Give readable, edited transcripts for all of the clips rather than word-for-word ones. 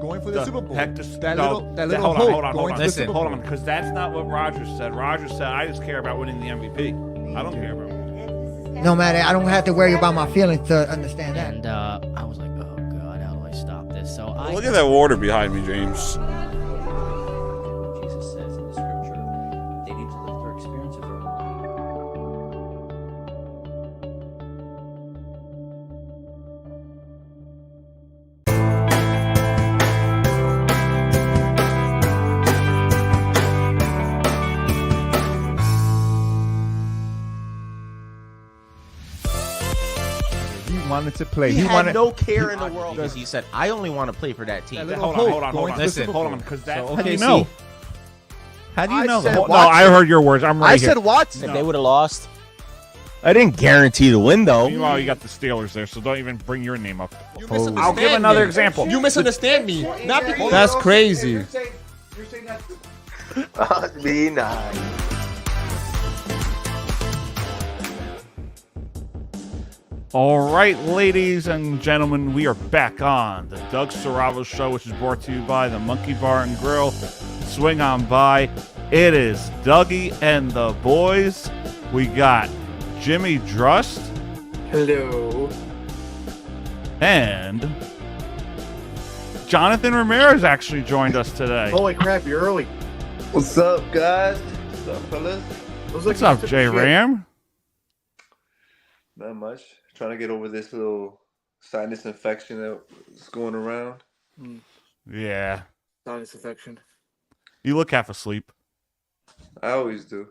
going for the Super Bowl. Heck, That little hold on. going to the Listen, Super hold Bowl. on, because that's not what Rogers said. Rogers said, I just care about winning the MVP. I don't care about it. No matter, I don't have to worry about my feelings to understand that. And I was like, oh God, how do I stop this? So I Look at that water behind me, James. Jesus says in the scripture, they need to live their experience of their own. He wanted to play. He had wanted no care in the world because he said, I only want to play for that team. little Hold on. going to the Listen, Super hold Bowl. on, because that's So, how okay, you know. How do you I know said that? No, I heard your words. I'm right I here. said Watson. If they would have lost, I didn't guarantee the win, though. Meanwhile, you got the Steelers there, so don't even bring your name up. You I'll misunderstand give another me. example. You misunderstand me. Not because That's crazy. You're saying that. Be nice. All right, ladies and gentlemen, we are back on the Doug Serravo Show, which is brought to you by the Monkey Bar and Grill. Swing on by. It is Dougie and the boys. We got Jimmy Drust. Hello. And Jonathan Ramirez actually joined us today. Holy crap, you're early. What's up, guys? What's up, fellas? What's up, Jay Ram? Not much. Trying to get over this little sinus infection that's going around. Yeah. Sinus infection. You look half asleep. I always do.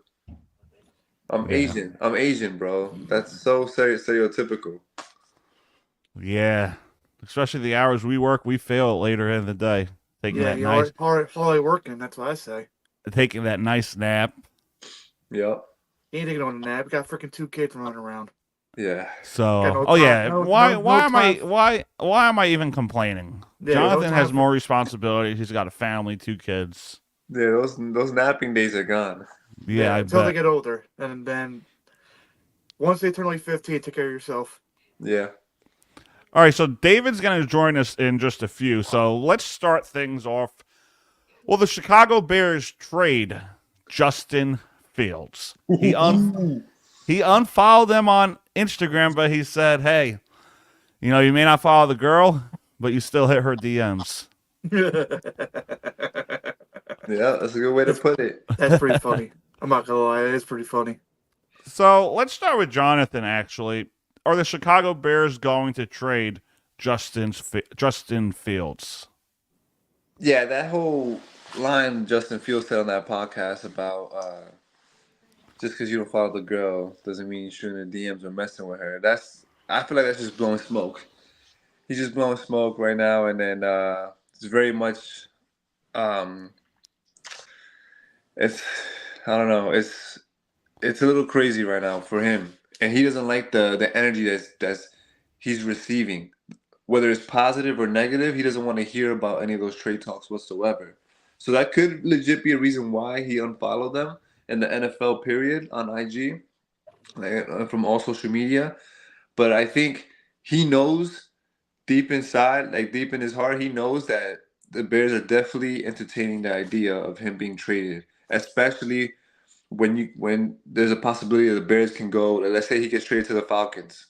I'm Asian. I'm Asian, bro. That's so stereotypical. Yeah. Especially the hours we work, we fail later in the day. Taking Yeah, that you're nice hardly working, that's what I say. taking that nice nap. Yep. You ain't taking on a nap. You got freaking 2 kids running around. Yeah. So, Got no oh time- yeah, no- why no- why no am I time. why am I even complaining? Yeah, no Jonathan time has for- more responsibilities. He's got a family, 2 kids. Yeah, those napping days are gone. Yeah, I Until they bet. get older. And then once they turn like 15, take care of yourself. Yeah. All right, so David's going to join us in just a few. So let's start things off. Well, the Chicago Bears trade Justin Fields. He unfollowed them on Instagram, but he said, "Hey, you know, you may not follow the girl, but you still hit her DMs." Yeah, that's a good way to put it. That's pretty funny. I'm not gonna lie, it is pretty funny. So let's start with Jonathan, actually. Are the Chicago Bears going to trade Justin Fields? Yeah, that whole line Justin Fields said on that podcast about just because you don't follow the girl doesn't mean you're shooting the DMs or messing with her. I feel like that's just blowing smoke. He's just blowing smoke right now, and then it's very much it's I don't know, it's a little crazy right now for him, and he doesn't like the energy that's he's receiving. Whether it's positive or negative, he doesn't want to hear about any of those trade talks whatsoever. So that could legit be a reason why he unfollowed them in the NFL period on IG, from all social media. But I think he knows deep inside, like deep in his heart, he knows that the Bears are definitely entertaining the idea of him being traded, especially when there's a possibility that the Bears can go. Let's say he gets traded to the Falcons.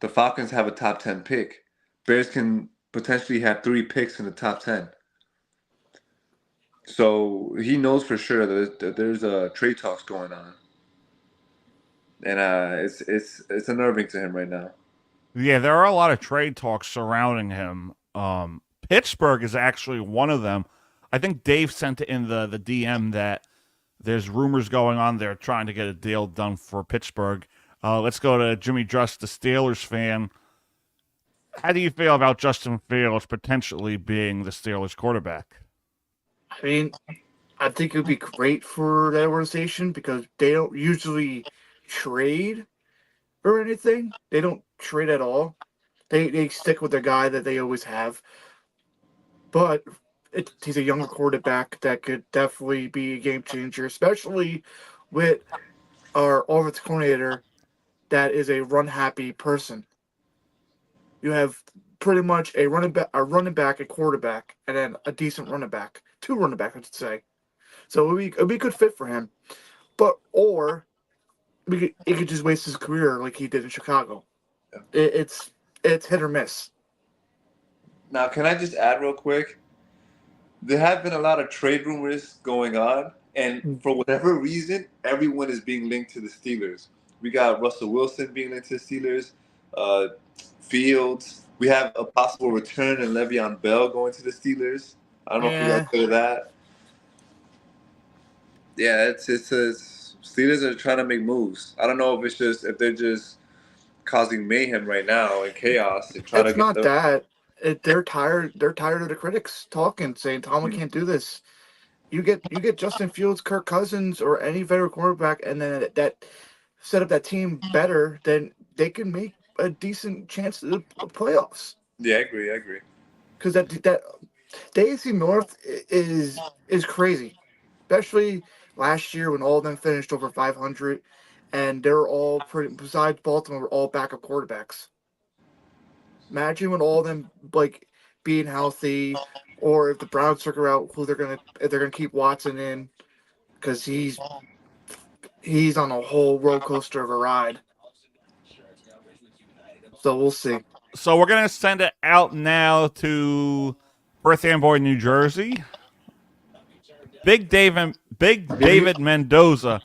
The Falcons have a top 10 pick. Bears can potentially have 3 picks in the top 10. So he knows for sure that there's trade talks going on, and it's unnerving to him right now. Yeah, there are a lot of trade talks surrounding him. Pittsburgh is actually one of them. I think Dave sent it in the DM that there's rumors going on. They're trying to get a deal done for Pittsburgh. Let's go to Jimmy Drust, the Steelers fan. How do you feel about Justin Fields potentially being the Steelers quarterback? I mean, I think it would be great for that organization because they don't usually trade or anything. They don't trade at all. They stick with their guy that they always have. But he's a younger quarterback that could definitely be a game changer, especially with our offensive coordinator that is a run-happy person. You have pretty much a running back, a quarterback, and then a decent running back. 2 running back, I should say. So it'd be a good fit for him. Or he could just waste his career like he did in Chicago. It's hit or miss. Now, can I just add real quick? There have been a lot of trade rumors going on, and for whatever reason, everyone is being linked to the Steelers. We got Russell Wilson being linked to the Steelers, Fields. We have a possible return in Le'Veon Bell going to the Steelers. I don't know if you guys heard of that. Yeah, it's Steelers are trying to make moves. I don't know if they're just causing mayhem right now and chaos and trying It's to get not that. They're tired. They're tired of the critics talking, saying Tomlin can't do this. You get Justin Fields, Kirk Cousins, or any veteran quarterback, and then that set up that team better, then they can make a decent chance to the playoffs. Yeah, I agree. Because that the AFC North is crazy, especially last year when all of them finished over 500, and they're all besides Baltimore, were all backup quarterbacks. Imagine when all of them being healthy, or if the Browns figure out if they're gonna keep Watson in, because he's on a whole roller coaster of a ride. So we'll see. So we're gonna send it out now to Birthday Boy, New Jersey. Big David Mendoza.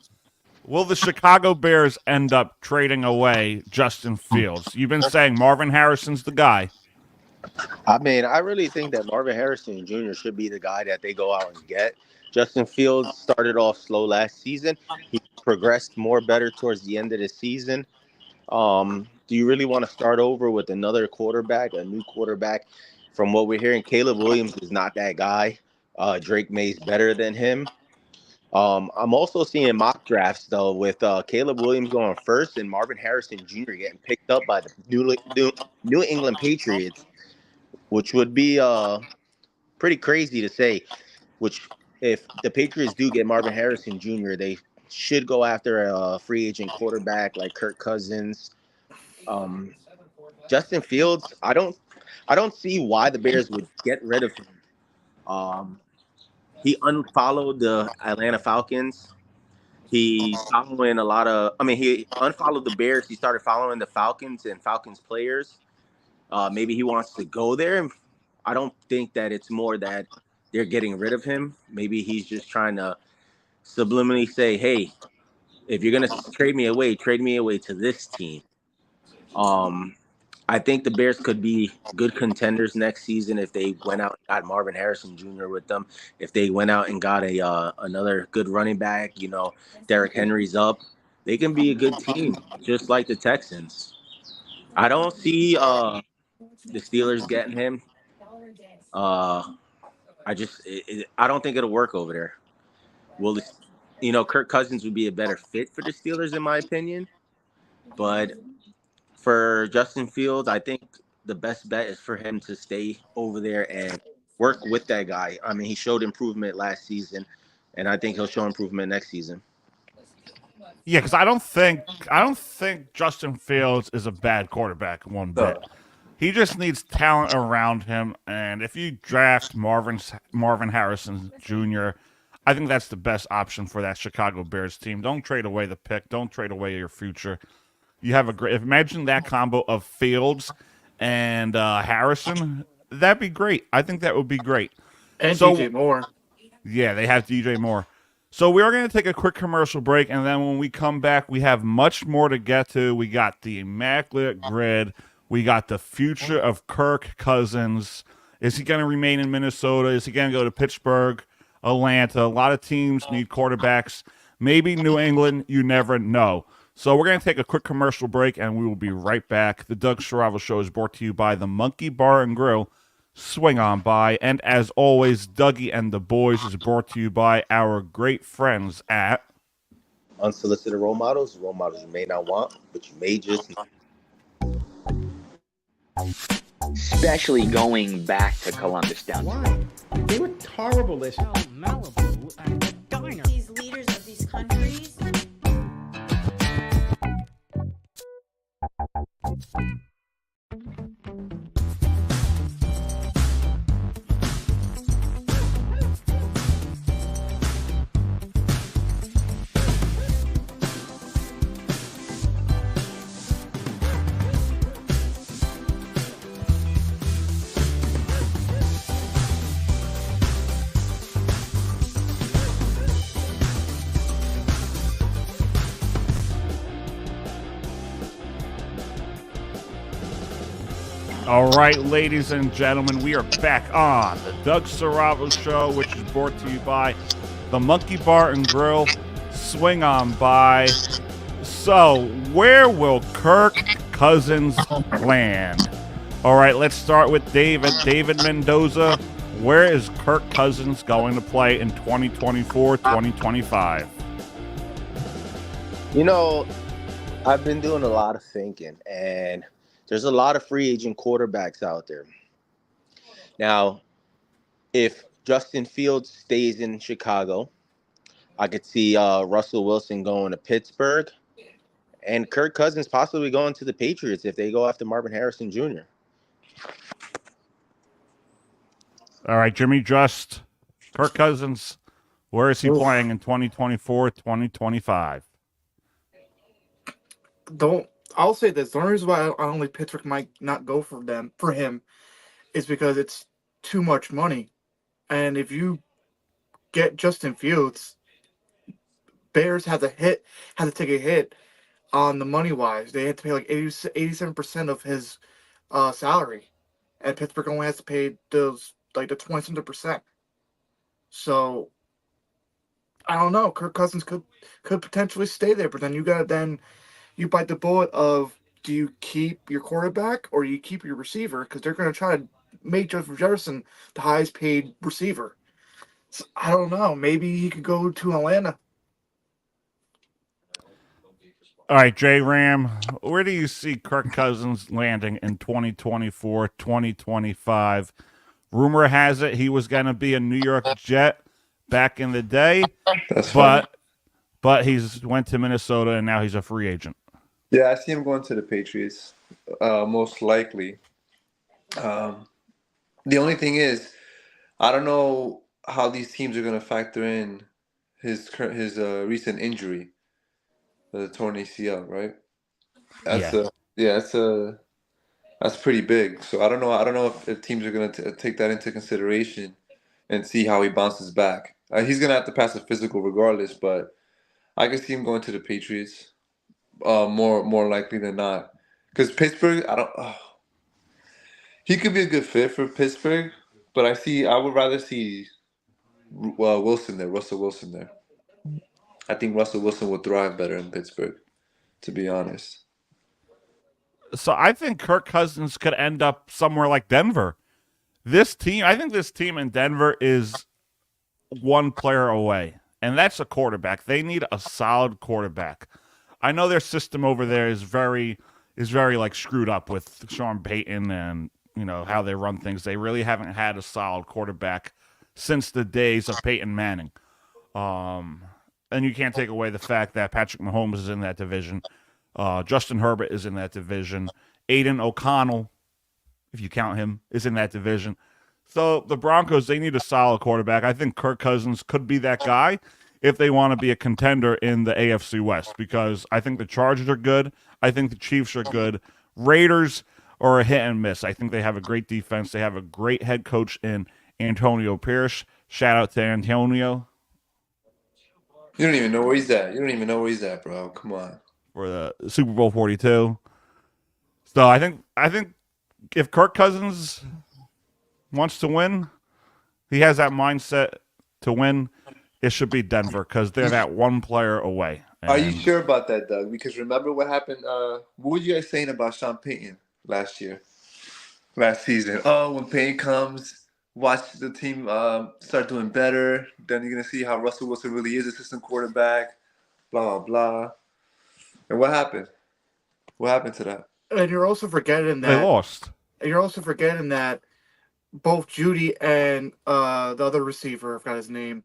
Will the Chicago Bears end up trading away Justin Fields? You've been saying Marvin Harrison's the guy. I mean, I really think that Marvin Harrison Jr. should be the guy that they go out and get. Justin Fields started off slow last season. He progressed more better towards the end of the season. Do you really want to start over with another quarterback, a new quarterback? From what we're hearing, Caleb Williams is not that guy. Drake May's better than him. I'm also seeing mock drafts, though, with Caleb Williams going first and Marvin Harrison Jr. getting picked up by the New England Patriots, which would be pretty crazy to say. Which, if the Patriots do get Marvin Harrison Jr., they should go after a free agent quarterback like Kirk Cousins. Justin Fields, I don't see why the Bears would get rid of him. He unfollowed the Atlanta Falcons. He's following he unfollowed the Bears. He started following the Falcons and Falcons players. Maybe he wants to go there. I don't think that it's more that they're getting rid of him. Maybe he's just trying to subliminally say, hey, if you're going to trade me away to this team. I think the Bears could be good contenders next season if they went out and got Marvin Harrison Jr. with them. If they went out and got another good running back, Derrick Henry's up. They can be a good team, just like the Texans. I don't see the Steelers getting him. I don't think it'll work over there. Kirk Cousins would be a better fit for the Steelers, in my opinion. But for Justin Fields, I think the best bet is for him to stay over there and work with that guy. I mean, he showed improvement last season, and I think he'll show improvement next season. Yeah, because I don't think Justin Fields is a bad quarterback one bit. He just needs talent around him, and if you draft Marvin Harrison Jr., I think that's the best option for that Chicago Bears team. Don't trade away the pick. Don't trade away your future. You have imagine that combo of Fields and Harrison. That'd be great. I think that would be great. And DJ Moore. Yeah, they have DJ Moore. So we are going to take a quick commercial break, and then when we come back, we have much more to get to. We got the Immaculate Grid. We got the future of Kirk Cousins. Is he going to remain in Minnesota? Is he going to go to Pittsburgh, Atlanta? A lot of teams need quarterbacks. Maybe New England. You never know. So we're going to take a quick commercial break, and we will be right back. The Doug Schiavo Show is brought to you by the Monkey Bar and Grill. Swing on by. And as always, Dougie and the Boys is brought to you by our great friends at Unsolicited Role Models you may not want, but you may just need. Especially going back to Columbus down. Why? They were horrible this year. Malibu, a diner. These leaders of these countries. All right, ladies and gentlemen, we are back on the Doug Serravo Show, which is brought to you by the Monkey Bar and Grill. Swing on by. So, where will Kirk Cousins land? All right, let's start with David. David Mendoza, where is Kirk Cousins going to play in 2024, 2025? You know, I've been doing a lot of thinking, and there's a lot of free agent quarterbacks out there. Now, if Justin Fields stays in Chicago, I could see Russell Wilson going to Pittsburgh, and Kirk Cousins possibly going to the Patriots if they go after Marvin Harrison Jr. All right, Jimmy Just, Kirk Cousins, where is he playing in 2024, 2025? I'll say this. The only reason why I don't think Pittsburgh might not go for him is because it's too much money. And if you get Justin Fields, Bears have to take a hit on the money wise. They had to pay like 87% of his salary. And Pittsburgh only has to pay those like the 20-something percent. So I don't know. Kirk Cousins could potentially stay there, but then you bite the bullet of, do you keep your quarterback or you keep your receiver? Because they're going to try to make Justin Jefferson the highest paid receiver. So, I don't know. Maybe he could go to Atlanta. All right, J Ram, where do you see Kirk Cousins landing in 2024, 2025? Rumor has it he was going to be a New York Jet back in the day, but he's went to Minnesota and now he's a free agent. Yeah, I see him going to the Patriots, most likely. The only thing is, I don't know how these teams are going to factor in his recent injury, the torn ACL, right? That's pretty big. So I don't know if teams are going to take that into consideration and see how he bounces back. He's going to have to pass a physical regardless, but I can see him going to the Patriots. More likely than not, because Pittsburgh, he could be a good fit for Pittsburgh, but I would rather see Russell Wilson there. I think Russell Wilson would thrive better in Pittsburgh, to be honest. So I think Kirk Cousins could end up somewhere like Denver. I think this team in Denver is one player away, and that's a quarterback. They need a solid quarterback. I know their system over there is very like screwed up with Sean Payton and how they run things. They really haven't had a solid quarterback since the days of Peyton Manning. And you can't take away the fact that Patrick Mahomes is in that division. Justin Herbert is in that division. Aiden O'Connell, if you count him, is in that division. So the Broncos, they need a solid quarterback. I think Kirk Cousins could be that guy if they want to be a contender in the AFC West, because I think the Chargers are good. I think the Chiefs are good. Raiders are a hit and miss. I think they have a great defense. They have a great head coach in Antonio Pierce. Shout out to Antonio. You don't even know where he's at. Bro. Come on. For the Super Bowl 42. So I think if Kirk Cousins wants to win, he has that mindset to win, it should be Denver, because they're that one player away. Are you sure about that, Doug? Because remember what happened? What were you guys saying about Sean Payton last season? Oh, when Payton comes, watch the team start doing better. Then you're going to see how Russell Wilson really is, assistant quarterback, blah, blah, blah. And what happened? What happened to that? And you're also forgetting that they lost. And you're also forgetting that both Judy and the other receiver, I forgot his name.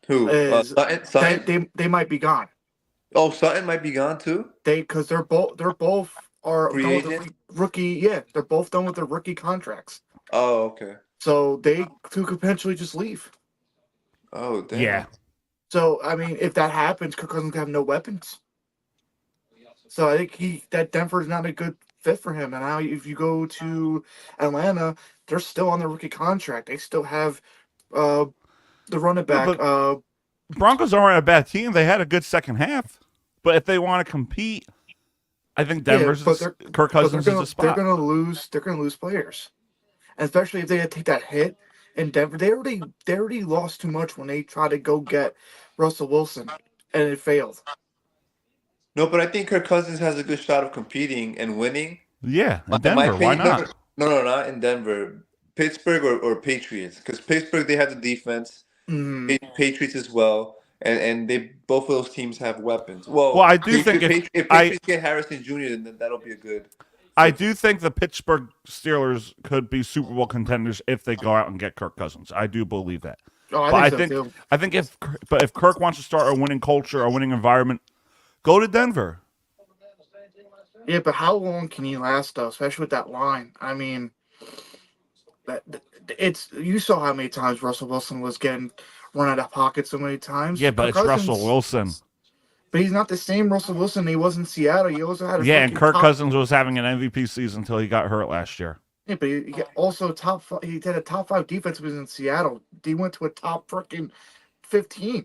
Who? Sutton? They might be gone. Oh, Sutton might be gone too? Because they're both are free done with agent? the rookie. Yeah, they're both done with their rookie contracts. Oh, okay. So they could potentially just leave. Oh, damn. Yeah. So I mean, if that happens, Kirk Cousins have no weapons. So I think that Denver is not a good fit for him. And now, if you go to Atlanta, they're still on their rookie contract. They still have the running back. Yeah, Broncos aren't a bad team. They had a good second half. But if they want to compete, I think Denver's Kirk Cousins is a spot. They're gonna lose. They're gonna lose players, and especially if they take that hit. In Denver, they already lost too much when they tried to go get Russell Wilson, and it failed. No, but I think Kirk Cousins has a good shot of competing and winning. Yeah, in Denver. Why not? No, not in Denver. Pittsburgh or Patriots, because Pittsburgh they have the defense. Patriots as well, and they both of those teams have weapons. Well, I do think if Patriots get Harrison Jr., then that'll be a good. I do think the Pittsburgh Steelers could be Super Bowl contenders if they go out and get Kirk Cousins. I do believe that. Oh, I think if Kirk wants to start a winning culture, a winning environment, go to Denver. Yeah, but how long can he last though, especially with that line? I mean, you saw how many times Russell Wilson was getting run out of pocket so many times. Yeah, but it's Russell Wilson. But he's not the same Russell Wilson he was in Seattle. He also had and Kirk Cousins was having an MVP season until he got hurt last year. Yeah, but he also he had a top 5 defense was in Seattle. He went to a top freaking 15.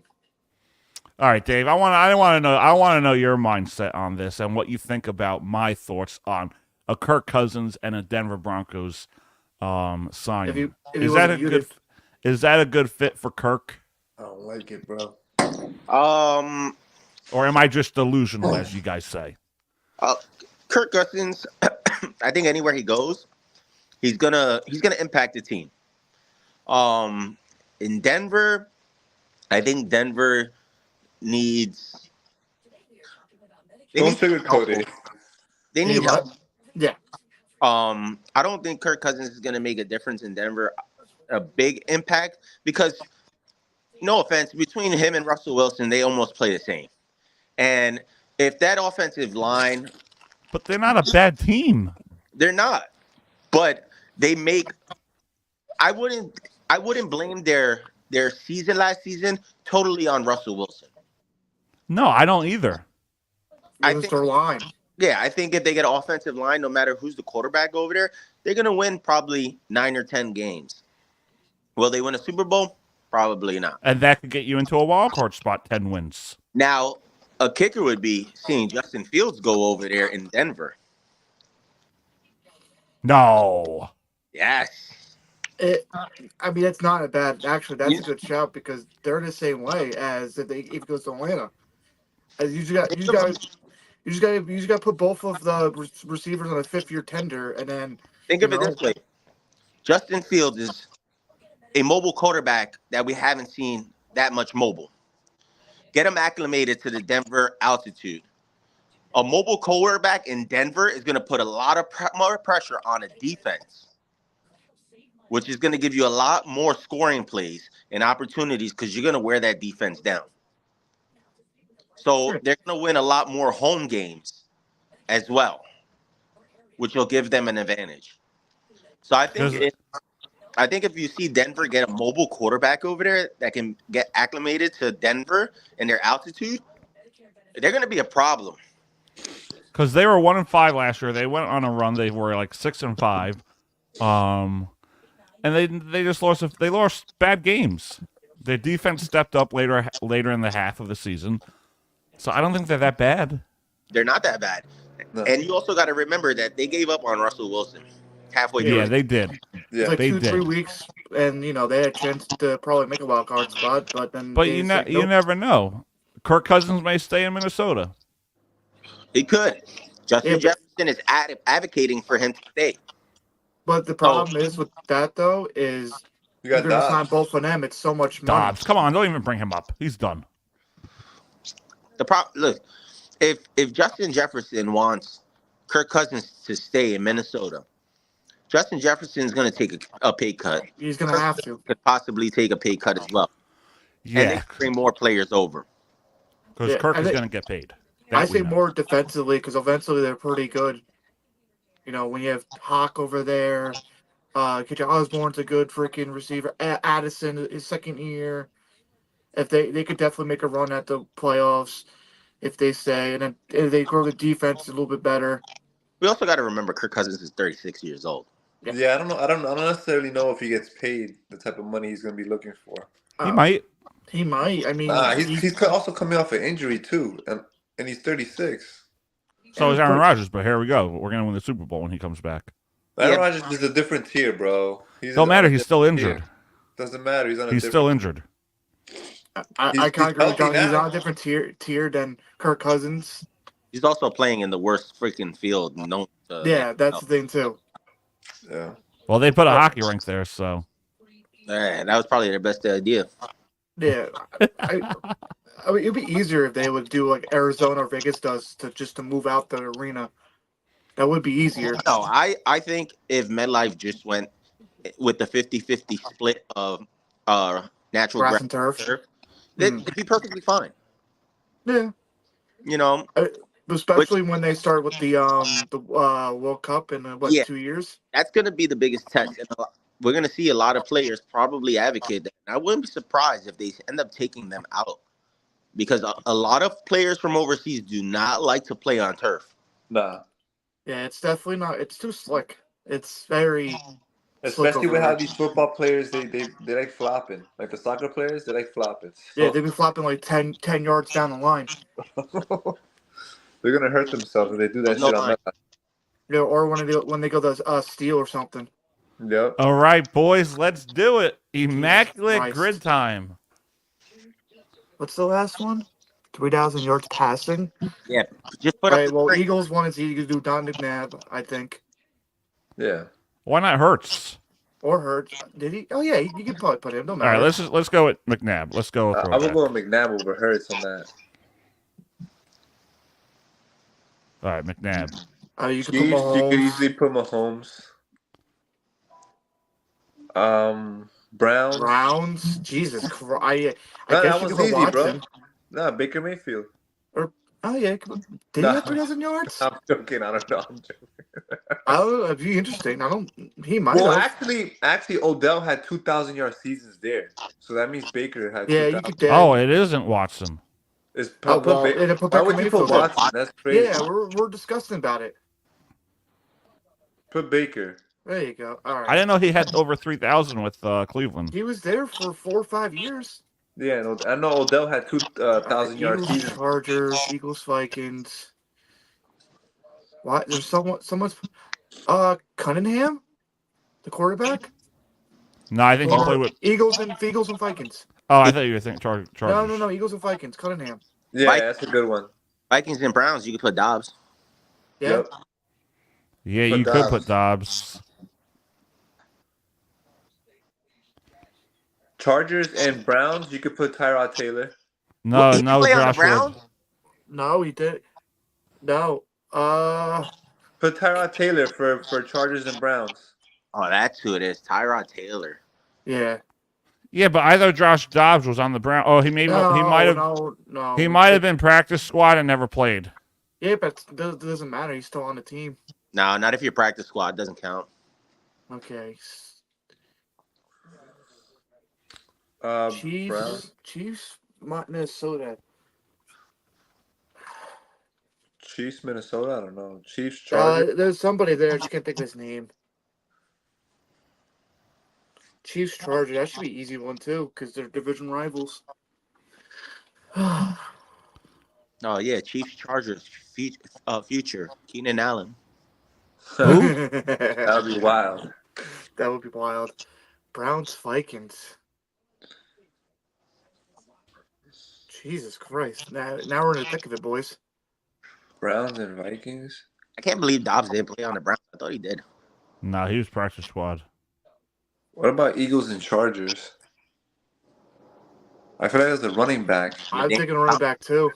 All right, Dave. I want to know your mindset on this and what you think about my thoughts on a Kirk Cousins and a Denver Broncos signing. Is that a good fit for Kirk? I don't like it, bro. Or am I just delusional, as you guys say? Kirk Cousins, I think anywhere he goes, he's gonna impact the team. In Denver, I think Denver needs. Don't sugarcoat it. They need help. Yeah. I don't think Kirk Cousins is gonna make a difference in Denver, a big impact, because no offense, between him and Russell Wilson, they almost play the same. And if that offensive line, but they're not a bad team. They're not, but they make. I wouldn't blame their season last season totally on Russell Wilson. No, I don't either. I think their line. Yeah, I think if they get an offensive line, no matter who's the quarterback over there, they're gonna win probably 9 or 10 games. Will they win a Super Bowl? Probably not. And that could get you into a wild card spot, 10 wins. Now, a kicker would be seeing Justin Fields go over there in Denver. No. Yes. I mean, that's not a bad. Actually, that's a good shout because they're the same way as if it goes to Atlanta. As you just got to put both of the receivers on a 5th-year tender, and then think of it this way: Justin Fields is a mobile quarterback that we haven't seen that much mobile. Get him acclimated to the Denver altitude. A mobile quarterback in Denver is going to put a lot of more pressure on a defense, which is going to give you a lot more scoring plays and opportunities because you're going to wear that defense down. So they're going to win a lot more home games as well, which will give them an advantage. So I think if you see Denver get a mobile quarterback over there that can get acclimated to Denver and their altitude, they're going to be a problem. Because they were 1-5 last year. They went on a run. They were like 6-5. And they just lost. They lost bad games. Their defense stepped up later in the half of the season. So I don't think they're that bad. They're not that bad. No. And you also got to remember that they gave up on Russell Wilson halfway through. Yeah, they did. Yeah, like 2-3 weeks, and they had a chance to probably make a wild card spot, but then. But you never know. Kirk Cousins may stay in Minnesota. He could. Justin Jefferson is advocating for him to stay. But the problem is with that though is you're going to sign both of them. It's so much money. Dobbs, come on, don't even bring him up. He's done. Look, if Justin Jefferson wants Kirk Cousins to stay in Minnesota, Justin Jefferson is going to take a pay cut. He's going to have to. Could possibly take a pay cut as well. Yeah. And they bring more players over. Because Kirk is going to get paid. I say more defensively because offensively they're pretty good. When you have Hawk over there, KJ Osborne's a good freaking receiver. Addison, his 2nd year. If they could definitely make a run at the playoffs if they stay, and then if they grow the defense a little bit better. We also got to remember Kirk Cousins is 36 years old. Yeah, I don't know. I don't necessarily know if he gets paid the type of money he's going to be looking for. He might. He might. I mean, he's also coming off an injury too, and he's 36. So is Aaron Rodgers, but here we go. We're going to win the Super Bowl when he comes back. Aaron Rodgers is a different tier, bro. Don't matter. He's still injured. Tier. Doesn't matter. He's still injured. I kind of agree with John. He's on a different tier than Kirk Cousins. He's also playing in the worst freaking field. That's the thing too. Yeah. Well, they put a hockey rink there, so. Man, that was probably their best idea. Yeah, I mean, it'd be easier if they would do like Arizona or Vegas does to move out the arena. That would be easier. No, I think if MetLife just went with the 50-50 split of natural grass grass and turf, it'd be perfectly fine. Yeah, you know, especially when they start with the World Cup in 2 years. That's going to be the biggest test. And we're going to see a lot of players probably advocate that. I wouldn't be surprised if they end up taking them out because a lot of players from overseas do not like to play on turf. Nah. Yeah, it's definitely not. It's too slick. It's very. Especially with how these football players, they like flopping. Like the soccer players, they like flopping. Yeah, they've been flopping like 10 yards down the line. They're going to hurt themselves if they do that shit on that. Yeah, or when they go to steal or something. Yep. All right, boys, let's do it. Immaculate Grid time. What's the last one? 3,000 yards passing. Yeah, just put up. Well, Eagles one is easy to do. Don McNabb, I think. Yeah. Why not Hurts? Or Hurts? Did he? Oh yeah, you can probably put him. No matter. All right, let's go with McNabb. Let's go. I will go with McNabb over Hurts on that. All right, McNabb. You could easily put Mahomes. Browns. Jesus Christ! I No, guess that you was could easy, watch bro. him. No, Baker Mayfield. Oh yeah, did he have 3,000 yards? I'm joking. I don't know. I'm joking. Oh, it'd be interesting. He might. Well, have. actually, Odell had 2,000 yard seasons there, so that means Baker had. Yeah, 2,000. you could. Oh, it isn't Watson. It's Why would you put Watson? That's crazy. Yeah, we're discussing about it. Put Baker. There you go. All right. I didn't know he had over 3,000 with Cleveland. He was there for 4 or 5 years. Yeah, no, I know Odell had 2,000 yard Eagles, seasons. Chargers, Eagles, Vikings. What? There's someone's. Cunningham, the quarterback. No, I think he played with Eagles and Vikings. Oh, I thought you were thinking Chargers. No. Eagles and Vikings. Cunningham. Yeah, that's a good one. Vikings and Browns, you could put Dobbs. Yeah. Yep. Yeah, you could put Dobbs. Chargers and Browns, you could put Tyrod Taylor. No, Did he no, play on the Josh Browns? Wood. No, he did. No. Put Tyrod Taylor for Chargers and Browns. Oh, that's who it is. Tyrod Taylor. Yeah. Yeah, but either Josh Dobbs was on the Brown. Oh, he might have. No. He might have been practice squad and never played. Yeah, but it doesn't matter. He's still on the team. No, not if you're practice squad. Doesn't count. Okay. Browns. Chiefs, Minnesota. Chiefs, Minnesota. I don't know. Chiefs, Chargers. There's somebody there. I just can't think of his name. Chiefs, Chargers. That should be an easy one too, because they're division rivals. Oh yeah, Chiefs, Chargers, future Keenan Allen. That would be wild. That would be wild. Browns, Vikings. Jesus Christ! Now we're in the thick of it, boys. Browns and Vikings. I can't believe Dobbs didn't play on the Browns. I thought he did. No, he was practice squad. What about Eagles and Chargers? I feel like that's a running back. I'm thinking running back too.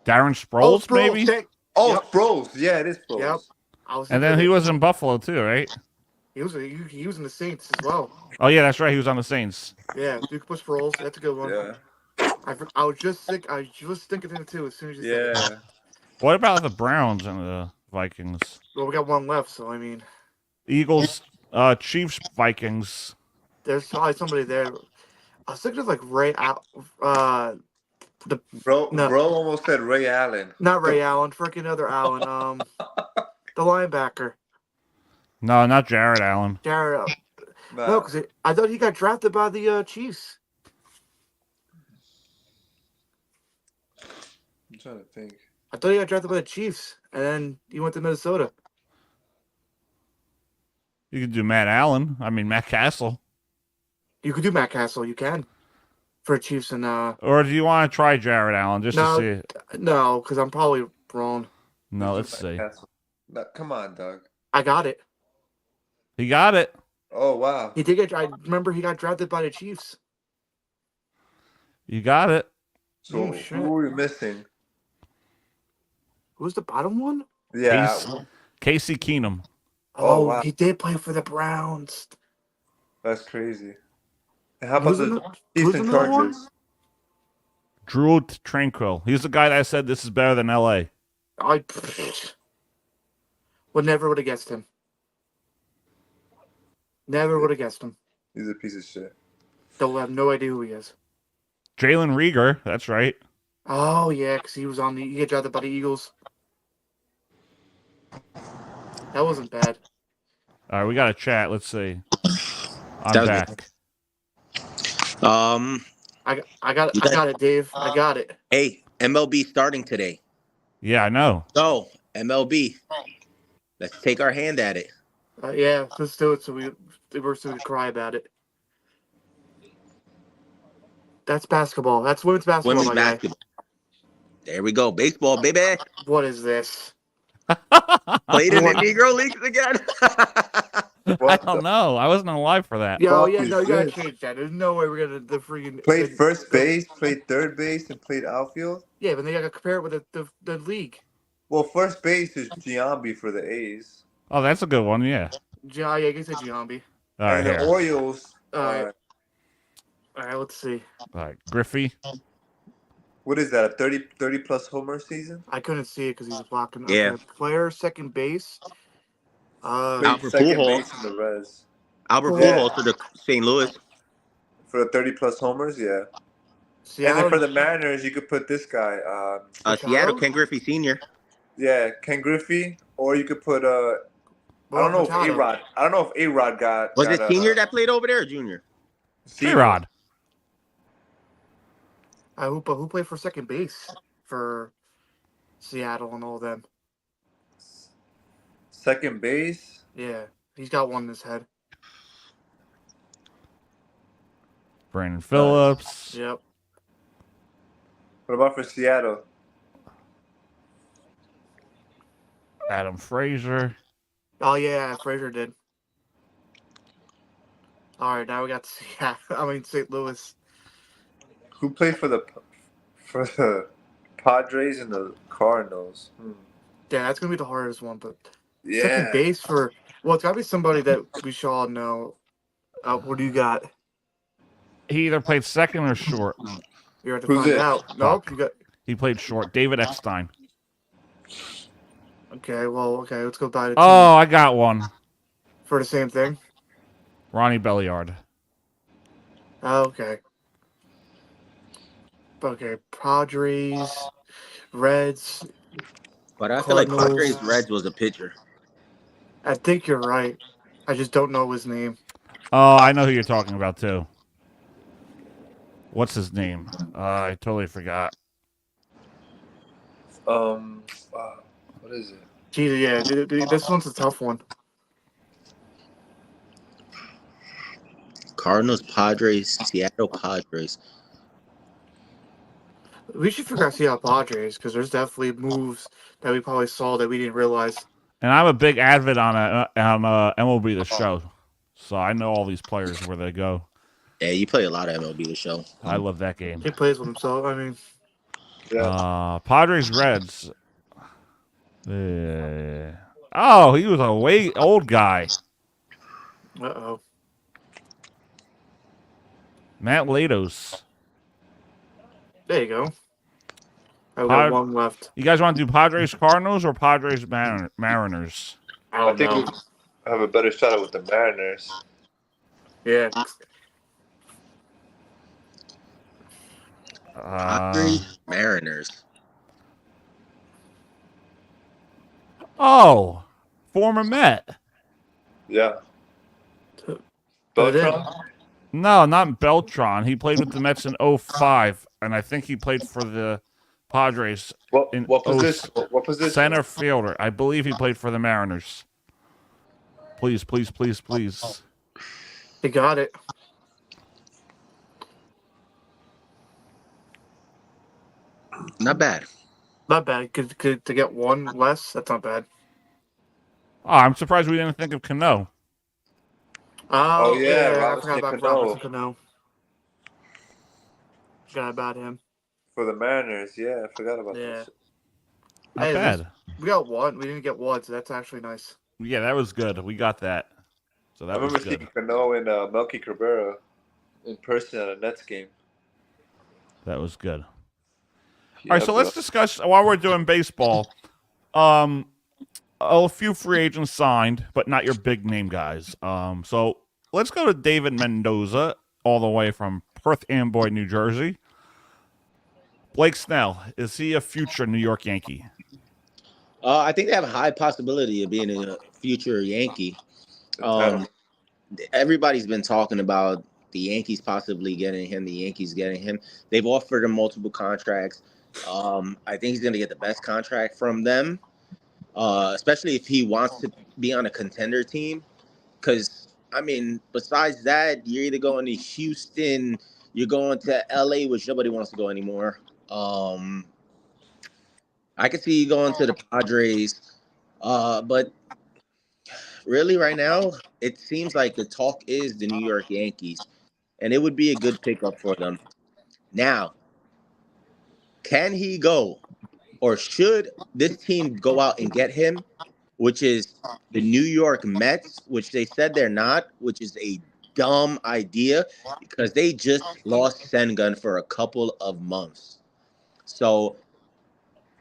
Darren Sproles, maybe? Sproles. Yeah, it is Sproles. Yep. And then he was in Buffalo too, right? He was in the Saints as well. Oh yeah, that's right. He was on the Saints. Yeah, Duke was Sproles. That's a good one. Yeah. I was just thinking of it too as soon as you said it. What about the Browns and the Vikings? Well, we got one left, so I mean. Eagles, Chiefs, Vikings. There's probably somebody there. I was thinking of like Ray Bro almost said Ray Allen. Not Ray Allen, freaking other Allen. The linebacker. No, not Jared Allen. Jared. No, because I thought he got drafted by the Chiefs. I'm trying to think. I thought he got drafted by the Chiefs, and then he went to Minnesota. You could do Matt Allen. I mean, Matt Castle. You could do Matt Castle. You can for Chiefs and Or do you want to try Jared Allen just to see it? No, because I'm probably wrong. No, let's see. No, come on, Doug. I got it. He got it. Oh wow. He did get. I remember he got drafted by the Chiefs. You got it. So who are we missing? Who's the bottom one? Yeah. Casey Keenum. Oh, wow. He did play for the Browns. That's crazy. And how about the who's Houston another one? Chargers? Drew Tranquil. He's the guy that said this is better than L.A. I never would have guessed him. Never would have guessed him. He's a piece of shit. Don't have no idea who he is. Jalen Rieger. That's right. Oh yeah, because he was on the. He got drafted by the Eagles. That wasn't bad. All right, we got to chat. Let's see. I'm That was back. I got it, Dave. I got it. Hey, MLB starting today. Yeah, I know. So MLB, let's take our hand at it. Yeah, let's do it. So we're so we cry about it. That's basketball. That's women's basketball. Women's my guy. basketball. There we go. Baseball, baby. What is this? Played in the Negro Leagues again. I don't know. I wasn't alive for that. Yeah, you gotta change that. There's no way we're gonna the freaking Played first base, played third base, and played outfield. Yeah, but they gotta compare it with the league. Well, first base is Giambi for the A's. Oh, that's a good one. Yeah. Yeah, I guess it's Giambi. All right, And here. the Orioles. All right, let's see. All right, Griffey. What is that? A 30 plus homer season? I couldn't see it because he was blocking. Yeah. Okay, player, second base. Albert second Pujols. base in the res. Albert Pujols for the St. Louis. For the 30 plus homers, yeah. Seattle, And then for the Mariners, you could put this guy. Seattle, Ken Griffey Sr. Yeah, Ken Griffey, or you could put I don't know if A-Rod. I don't know if A-Rod got. Was it Senior that played over there or Junior? A-Rod. who played for second base for Seattle and all them? Second base. Yeah, he's got one in his head. Brandon Phillips. Yep. What about for Seattle? Adam Frazier. Oh yeah, Frazier did. All right, now we got St. Louis. Who played for the Padres and the Cardinals? Yeah, that's gonna be the hardest one. But Yeah. second base for it's gotta be somebody that we should all know. What do you got? He either played second or short. You have to Who's find it? out. Nope, you got. He played short. David Eckstein. Okay, let's go by the Oh, I got one. for the same thing. Ronnie Belliard. Okay. Okay, Padres, Reds. But I feel like Cardinals. Padres Reds was a pitcher. I think you're right. I just don't know his name. Oh, I know who you're talking about, too. What's his name? I totally forgot. What is it? Geez, yeah, this one's a tough one. Cardinals, Padres, Seattle Padres. We should figure out Seattle Padres because there's definitely moves that we probably saw that we didn't realize. And I'm a big advocate on MLB The Show. So I know all these players where they go. Yeah, you play a lot of MLB The Show. I love that game. He plays with himself. I mean, Padres Reds. Oh, he was a way old guy. uh-oh. Matt Latos. There you go. I've got one left. You guys want to do Padres Cardinals or Padres Mariners? I think we have a better shot with the Mariners. Yeah. Padres Mariners. Oh, former Met. Yeah. Beltran? No, not Beltran. He played with the Mets in 05, and I think he played for the Padres. What in position? What position? Center fielder. I believe he played for the Mariners. Please, please, please, please. They got it. Not bad. Not bad. To get one less, that's not bad. Oh, I'm surprised we didn't think of Cano. Oh, yeah, I Robinson forgot about Cano. Robinson Cano. Forgot about him. For the Mariners, yeah, I forgot about Yeah. this. Not Hey, bad. We got one. We didn't get one, so that's actually nice. Yeah, that was good. We got that. So that I was remember good. seeing Cano and Melky Cabrera in person at a Nets game. That was good. Yeah, All right, so let's discuss while we're doing baseball. A few free agents signed, but not your big name guys. So let's go to David Mendoza, all the way from Perth Amboy, New Jersey. Blake Snell, is he a future New York Yankee? I think they have a high possibility of being a future Yankee. Everybody's been talking about the Yankees possibly getting him, the Yankees getting him. They've offered him multiple contracts. I think he's going to get the best contract from them, especially if he wants to be on a contender team. Because, I mean, besides that, you're either going to Houston, you're going to LA, which nobody wants to go anymore. I could see you going to the Padres, but really right now, it seems like the talk is the New York Yankees, and it would be a good pickup for them. Now, can he go, or should this team go out and get him, which is the New York Mets, which they said they're not, which is a dumb idea because they just lost Sengun for a couple of months. So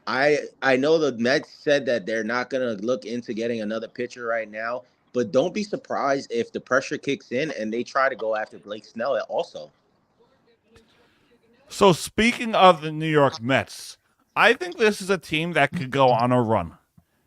I know the Mets said that they're not going to look into getting another pitcher right now, but don't be surprised if the pressure kicks in and they try to go after Blake Snell also. So speaking of the New York Mets, I think this is a team that could go on a run.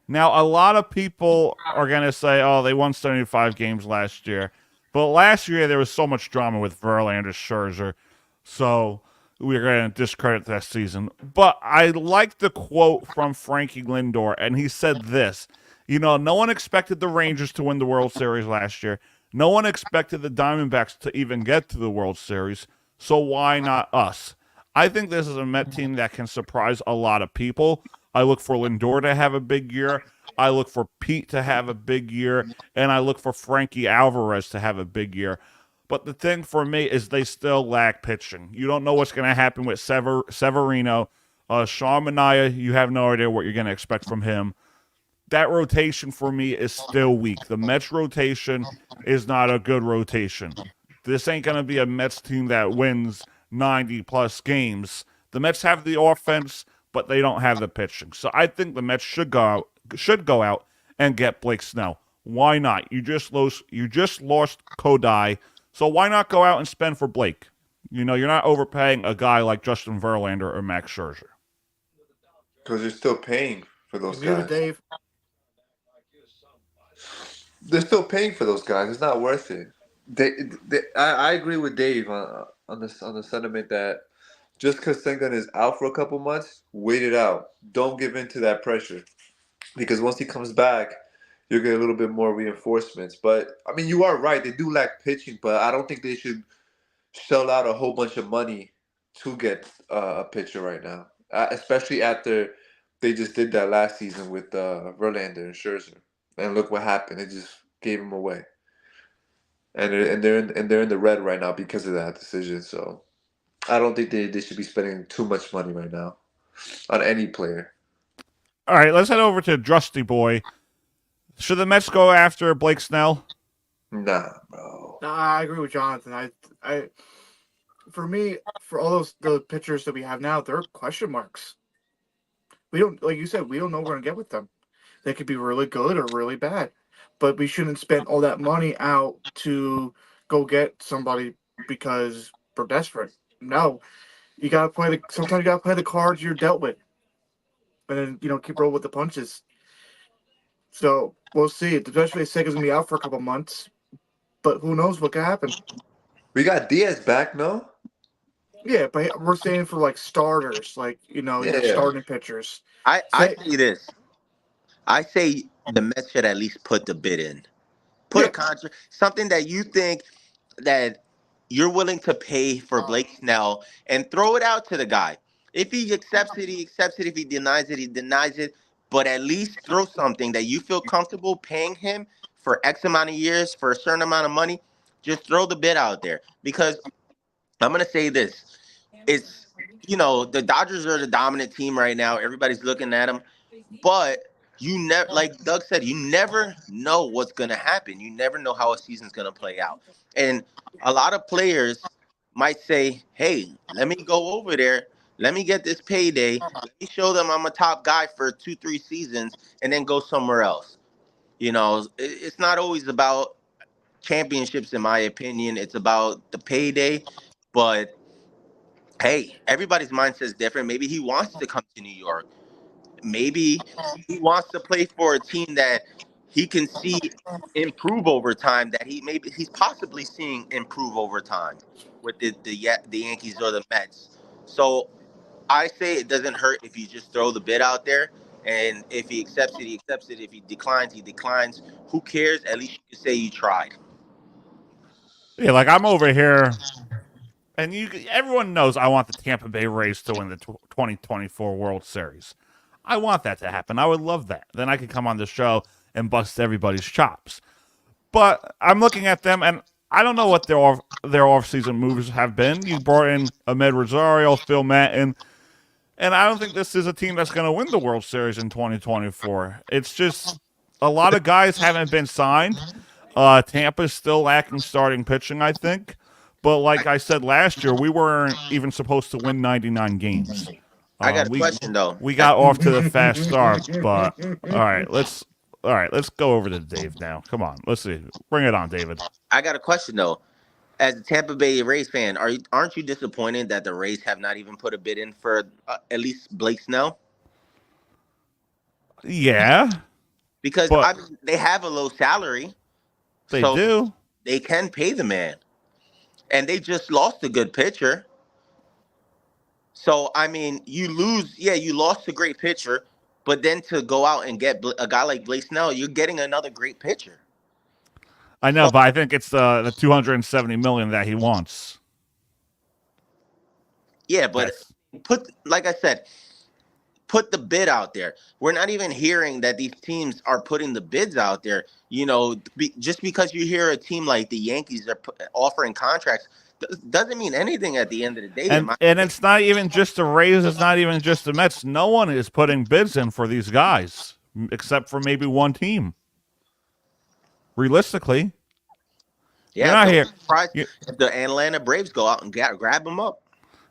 Now, a lot of people are going to say, oh, they won 75 games last year. But last year, there was so much drama with Verlander, Scherzer. So we're going to discredit that season. But I like the quote from Frankie Lindor, and he said this. You know, no one expected the Rangers to win the World Series last year. No one expected the Diamondbacks to even get to the World Series. So why not us? I think this is a Met team that can surprise a lot of people. I look for Lindor to have a big year. I look for Pete to have a big year. And I look for Frankie Alvarez to have a big year. But the thing for me is they still lack pitching. You don't know what's going to happen with Severino. Sean Manaea, you have no idea what you're going to expect from him. That rotation for me is still weak. The Mets rotation is not a good rotation. This ain't going to be a Mets team that wins 90-plus games. The Mets have the offense, but they don't have the pitching. So I think the Mets should go out and get Blake Snell. Why not? You just lost Kodai, so why not go out and spend for Blake? You know, you're not overpaying a guy like Justin Verlander or Max Scherzer. Because you're still paying for those guys. Dave. They're still paying for those guys. It's not worth it. I agree with Dave on the sentiment that just because Sengun is out for a couple months, wait it out. Don't give in to that pressure. Because once he comes back, you'll get a little bit more reinforcements. But, I mean, you are right. They do lack pitching, but I don't think they should shell out a whole bunch of money to get a pitcher right now. Especially after they just did that last season with Verlander and Scherzer. And look what happened. It just gave him away. And they're in the red right now because of that decision. So I don't think they should be spending too much money right now on any player. All right, let's head over to Drusty Boy. Should the Mets go after Blake Snell? Nah, bro. Nah, I agree with Jonathan. For me, for all the pitchers that we have now, they're question marks. We don't, like you said, we don't know what we're gonna get with them. They could be really good or really bad, but we shouldn't spend all that money out to go get somebody because we're desperate. No, you gotta play sometimes you gotta play the cards you're dealt with, and then keep rolling with the punches. So we'll see. Especially Sega's gonna be out for a couple months, but who knows what could happen. We got Diaz back, no? Yeah, but we're saying for like starters, like your Yeah. starting pitchers. I Say, say this. I say the Mets should at least put the bid in. Put a yeah, contract, something that you think that you're willing to pay for Blake Snell, and throw it out to the guy. If he accepts it, he accepts it. If he denies it, he denies it. But at least throw something that you feel comfortable paying him for X amount of years for a certain amount of money. Just throw the bid out there, because I'm gonna say this: it's the Dodgers are the dominant team right now. Everybody's looking at them, but you never, like Doug said, you never know what's gonna happen. You never know how a season's gonna play out. And a lot of players might say, "Hey, let me go over there. Let me get this payday. Let me show them I'm a top guy for 2, 3 seasons, and then go somewhere else." It's not always about championships, in my opinion. It's about the payday. But hey, everybody's mindset is different. Maybe he wants to come to New York. Maybe he wants to play for a team that he can see improve over time, that he's possibly seeing improve over time with the Yankees or the Mets. So I say it doesn't hurt if you just throw the bid out there, and if he accepts it, he accepts it. If he declines, he declines. Who cares? At least you can say you tried. Yeah, like I'm over here, and everyone knows I want the Tampa Bay Rays to win the 2024 World Series. I want that to happen. I would love that. Then I could come on the show and bust everybody's chops. But I'm looking at them, and I don't know what their offseason moves have been. You brought in Ahmed Rosario, Phil Maton, and I don't think this is a team that's going to win the World Series in 2024. It's just a lot of guys haven't been signed. Tampa's still lacking starting pitching, I think. But like I said last year, we weren't even supposed to win 99 games. I got a question though. We got off to the fast start, but all right, let's go over to Dave now. Come on, let's see. Bring it on, David. I got a question though. As a Tampa Bay Rays fan, aren't you disappointed that the Rays have not even put a bid in for at least Blake Snell? Yeah, because they have a low salary. They do. They can pay the man, and they just lost a good pitcher. So I mean, you lost a great pitcher, but then to go out and get a guy like Blake Snell, you're getting another great pitcher. I know, but I think it's the $270 million that he wants. Yeah, but like I said, put the bid out there. We're not even hearing that these teams are putting the bids out there. Just because you hear a team like the Yankees are offering contracts doesn't mean anything at the end of the day. And it's not even just the Rays. It's not even just the Mets. No one is putting bids in for these guys, except for maybe one team. Realistically. Yeah, you're not here. If the Atlanta Braves go out and grab them up.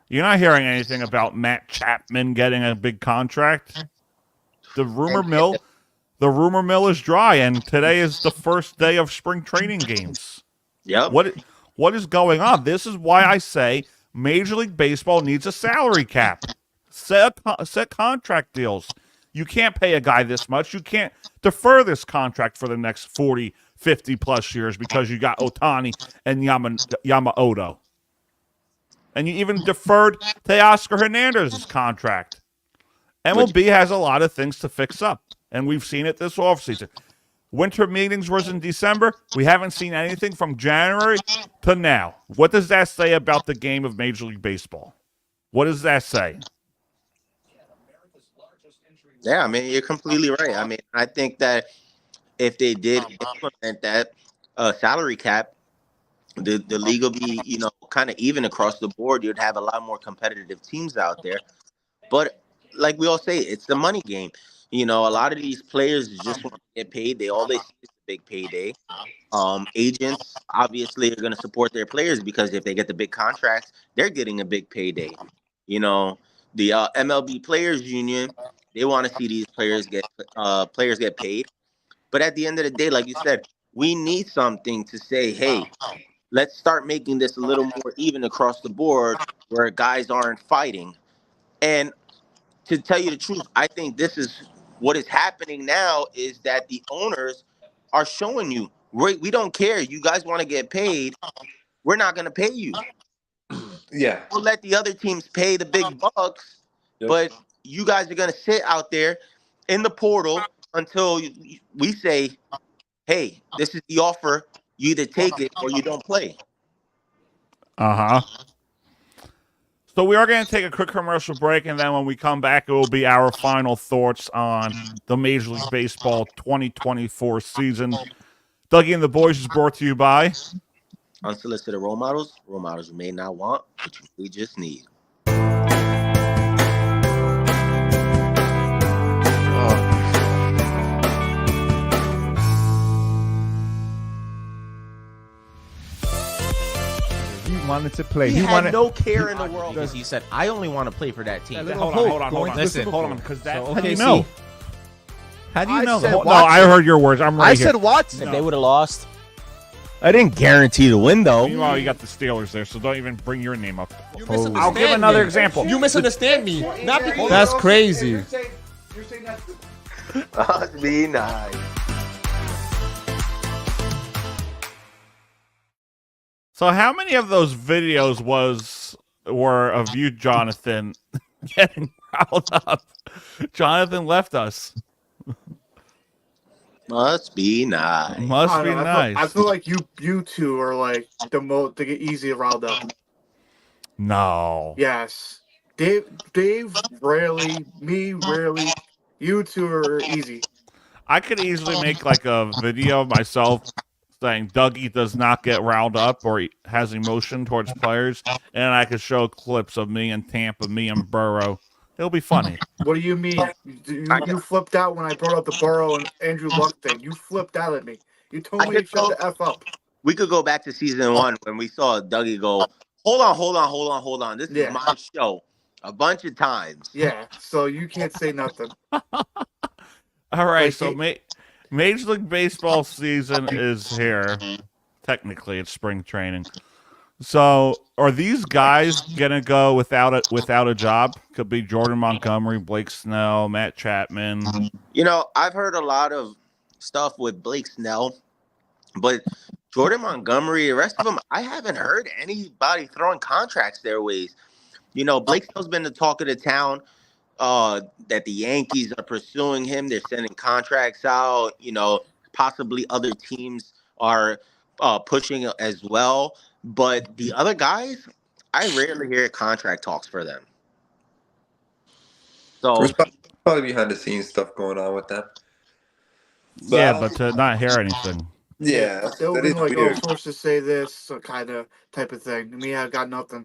You're not hearing anything about Matt Chapman getting a big contract. The rumor mill is dry, and today is the first day of spring training games. Yep. What is going on? This is why I say Major League Baseball needs a salary cap. Set contract deals. You can't pay a guy this much. You can't defer this contract for the next 40, 50-plus years because you got Ohtani and Yamamoto. And you even deferred Teoscar Hernandez's contract. MLB has a lot of things to fix up, and we've seen it this offseason. Winter meetings was in December. We haven't seen anything from January to now. What does that say about the game of Major League Baseball? What does that say? Yeah, I mean, you're completely right. I mean, I think that if they did implement that salary cap, the league will be, kind of even across the board. You'd have a lot more competitive teams out there. But like we all say, it's the money game. A lot of these players just want to get paid. They see is a big payday. Agents obviously are going to support their players because if they get the big contracts, they're getting a big payday. The MLB Players Union, they want to see these players get paid. But at the end of the day, like you said, we need something to say, hey, let's start making this a little more even across the board where guys aren't fighting. And to tell you the truth, I think this is what is happening now is that the owners are showing you, we don't care. You guys want to get paid. We're not going to pay you. Yeah. We'll let the other teams pay the big bucks, but you guys are gonna sit out there in the portal until we say, "Hey, this is the offer. You either take it or you don't play." So we are going to take a quick commercial break, and then when we come back, it will be our final thoughts on the Major League Baseball 2024 season. Dougie and the Boys is brought to you by Unsolicited role models you may not want, but you just need. He wanted to play. He had wanted no care in the world because he said, "I only want to play for that team." Hold on. Listen, Hold on, because that's So, how do you okay, know? see, How do you I know? said No, Watson. I heard your words. I'm right I here. said Watson. No. They would have lost. I didn't guarantee the win, though. Meanwhile, you got the Steelers there, so don't even bring your name up. You I'll misunderstand give another me. example. You misunderstand me. Not because That's crazy. You're saying that's Must be nice. So how many of those videos were of you, Jonathan, getting riled up? Jonathan left us. Must be nice. Must I be don't know, nice. I feel like you two are like the most to get easy riled up. No. Yes. Dave rarely, me rarely. You two are easy. I could easily make like a video of myself saying Dougie does not get riled up or he has emotion towards players, and I could show clips of me in Tampa, me and Burrow. It'll be funny. What do you mean? You flipped out when I brought up the Burrow and Andrew Luck thing. You flipped out at me. You told me to shut the F up. We could go back to season 1 when we saw Dougie go, hold on. This is my show. A bunch of times. Yeah, so you can't say nothing. All right, so Major League Baseball season is here. Technically, it's spring training. So, are these guys gonna go without a job? Could be Jordan Montgomery, Blake Snell, Matt Chapman. You know, I've heard a lot of stuff with Blake Snell, but Jordan Montgomery, the rest of them, I haven't heard anybody throwing contracts their ways. You know, Blake Snell's been the talk of the town. That the Yankees are pursuing him. They're sending contracts out. You know, possibly other teams are pushing as well. But the other guys, I rarely hear contract talks for them. So There's probably behind the scenes stuff going on with them. But to not hear anything. Yeah, They'll that be is like, weird. sources say this, kind of type of thing. Me, I've got nothing.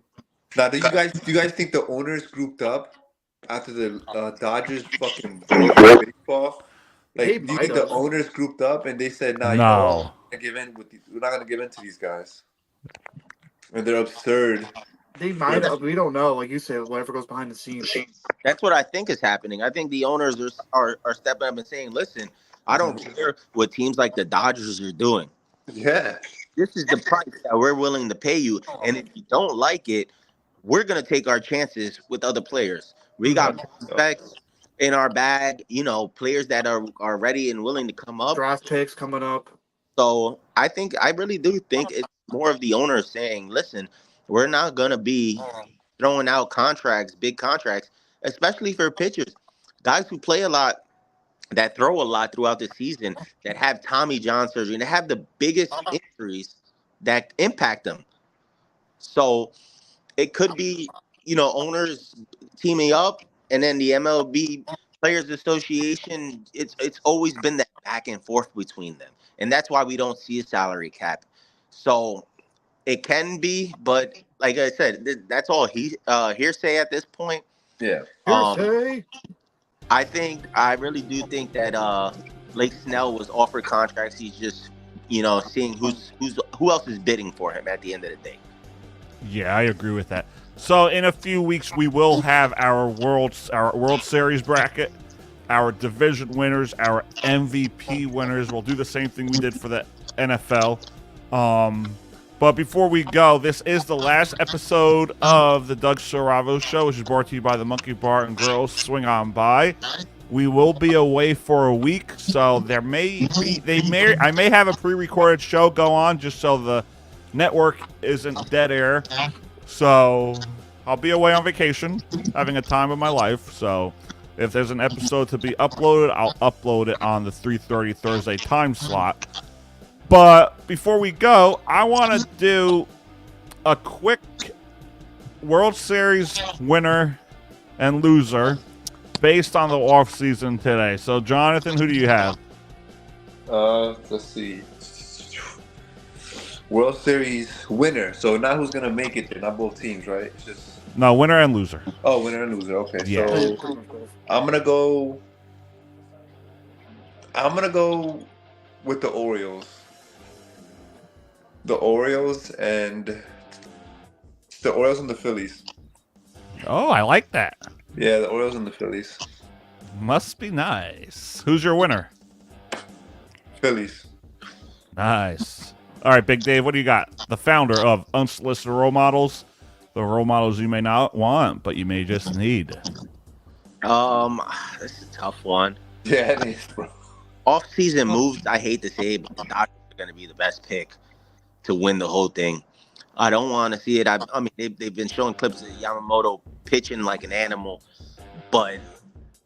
Now, do you guys think the owners grouped up after the Dodgers fucking broke baseball? Like, do you think the owners grouped up and they said, "Nah, you know, we're not gonna give in to these guys"? And they're absurd. They might have. We don't know. Like you said, whatever goes behind the scenes. that's what I think is happening. I think the owners are stepping up and saying, listen, I don't care what teams like the Dodgers are doing. Yeah. This is the price that we're willing to pay you. And if you don't like it, we're going to take our chances with other players. We got prospects in our bag, you know, players that are ready and willing to come up. Draft picks coming up. So I really do think it's more of the owners saying, listen, we're not going to be throwing out contracts, big contracts, especially for pitchers. Guys who play a lot, that throw a lot throughout the season, that have Tommy John surgery, and that have the biggest injuries that impact them. So it could be, you know, owners teaming up, and then the MLB Players Association, it's always been that back and forth between them. And that's why we don't see a salary cap. So it can be, but like I said, that's all hearsay at this point. Yeah. Hearsay. I really do think that Blake Snell was offered contracts. He's just, you know, seeing who else is bidding for him at the end of the day. Yeah, I agree with that. So in a few weeks, we will have our World Series bracket, our division winners, our MVP winners. We'll do the same thing we did for the NFL. But before we go, this is the last episode of the Doug Saravo Show, which is brought to you by the Monkey Bar and Grill. Swing on by. We will be away for a week, so I may have a pre-recorded show go on just so the network isn't dead air. So I'll be away on vacation, having a time of my life. So if there's an episode to be uploaded, I'll upload it on the 3:30 Thursday time slot. But before we go, I want to do a quick World Series winner and loser based on the off season today. So Jonathan, who do you have? Let's see. World Series winner. So not who's gonna make it. They're not both teams, right? It's just No, winner and loser. oh, winner and loser. Okay, Yeah. so I'm gonna go with the Orioles. The Orioles and the Phillies. Oh, I like that. Yeah, the Orioles and the Phillies. Must be nice. Who's your winner? Phillies. Nice. All right, Big Dave, what do you got? The founder of Unsolicited Role Models. The role models you may not want, but you may just need. This is a tough one. Yeah, it is, bro. Off-season moves, I hate to say it, but the Dodgers are going to be the best pick to win the whole thing. I don't want to see it. I mean, they've been showing clips of Yamamoto pitching like an animal, but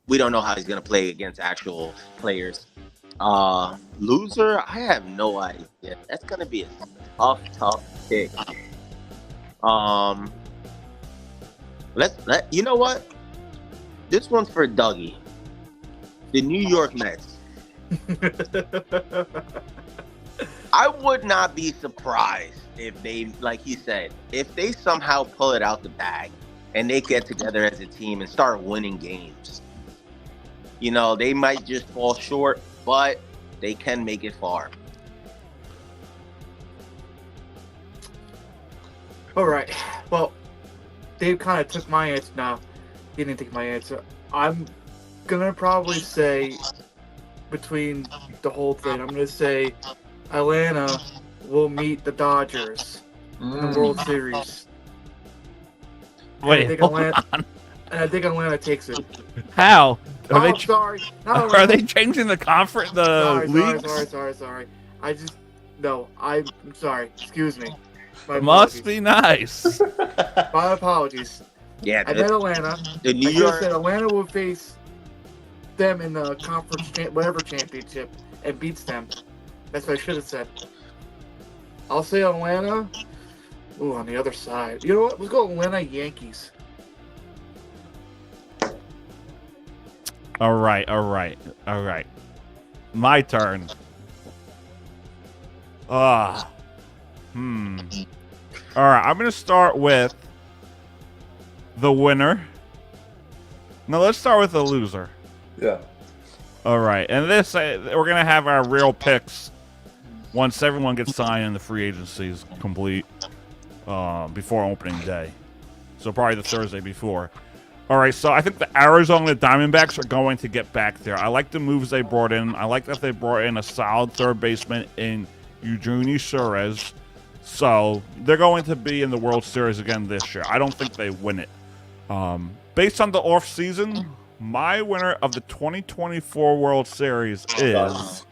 we don't know how he's going to play against actual players. Loser, I have no idea. That's going to be a tough pick. You know what? This one's for Dougie. The New York Mets. I would not be surprised if they, like he said, if they somehow pull it out the bag and they get together as a team and start winning games. You know, they might just fall short, but they can make it far. All right. Well, Dave kind of took my answer. No, he didn't take my answer. I'm gonna probably say between the whole thing, I'm gonna say Atlanta will meet the Dodgers in the World Series. Wait, And I think Atlanta takes it. How? Sorry. Are they changing the conference, leagues? Sorry. I'm sorry. Excuse me. Must be nice. My apologies. Yeah, I meant Atlanta. The New I York said Atlanta will face them in the conference whatever championship and beats them. That's what I should have said. I'll say Atlanta. Ooh, on the other side. You know what? Let's go Atlanta Yankees. All right. My turn. All right, I'm going to start with the winner. No, let's start with the loser. Yeah. All right, and this, we're going to have our real picks once everyone gets signed and the free agency is complete before opening day. So probably the Thursday before. All right, so I think the Arizona Diamondbacks are going to get back there. I like the moves they brought in. I like that they brought in a solid third baseman in Eugenie Suarez. So they're going to be in the World Series again this year. I don't think they win it. Based on the offseason, my winner of the 2024 World Series is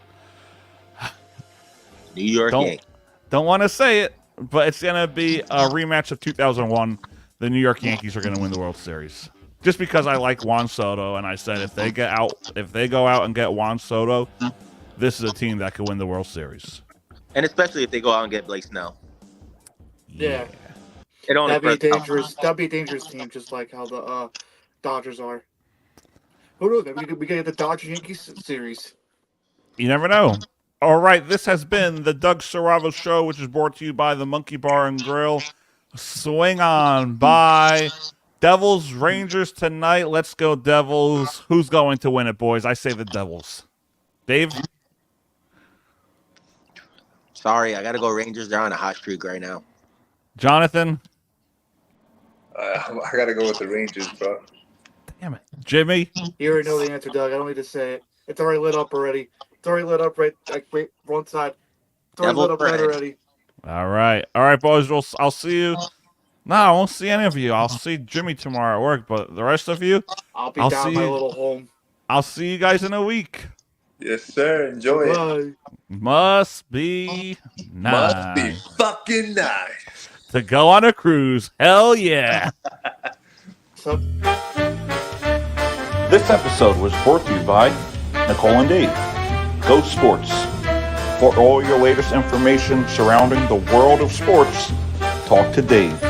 New York Yankees. Don't want to say it, but it's going to be a rematch of 2001. The New York Yankees are going to win the World Series. Just because I like Juan Soto, and I said if they go out and get Juan Soto, this is a team that could win the World Series. And especially if they go out and get Blake Snell. Yeah. That'd be dangerous. That'd be a dangerous team, just like how the Dodgers are. Who knows? Maybe we get the Dodgers-Yankees series. You never know. All right, this has been the Doug Saravo Show, which is brought to you by the Monkey Bar and Grill. Swing on by. Devils, Rangers tonight. Let's go, Devils. Who's going to win it, boys? I say the Devils. Dave? Sorry, I got to go Rangers. They're on a hot streak right now. Jonathan? I got to go with the Rangers, bro. Damn it. Jimmy? You already know the answer, Doug. I don't need to say it. It's already lit up already. It's already lit up right one side. It's already lit up right already. All right, boys. I'll see you. No, I won't see any of you. I'll see Jimmy tomorrow at work, but the rest of you, I'll be down my little home. I'll see you guys in a week. Yes, sir. Enjoy it. Must be nice. Must be fucking nice. to go on a cruise. Hell yeah. So This episode was brought to you by Nicole and Dave. Go Sports. For all your latest information surrounding the world of sports, talk to Dave.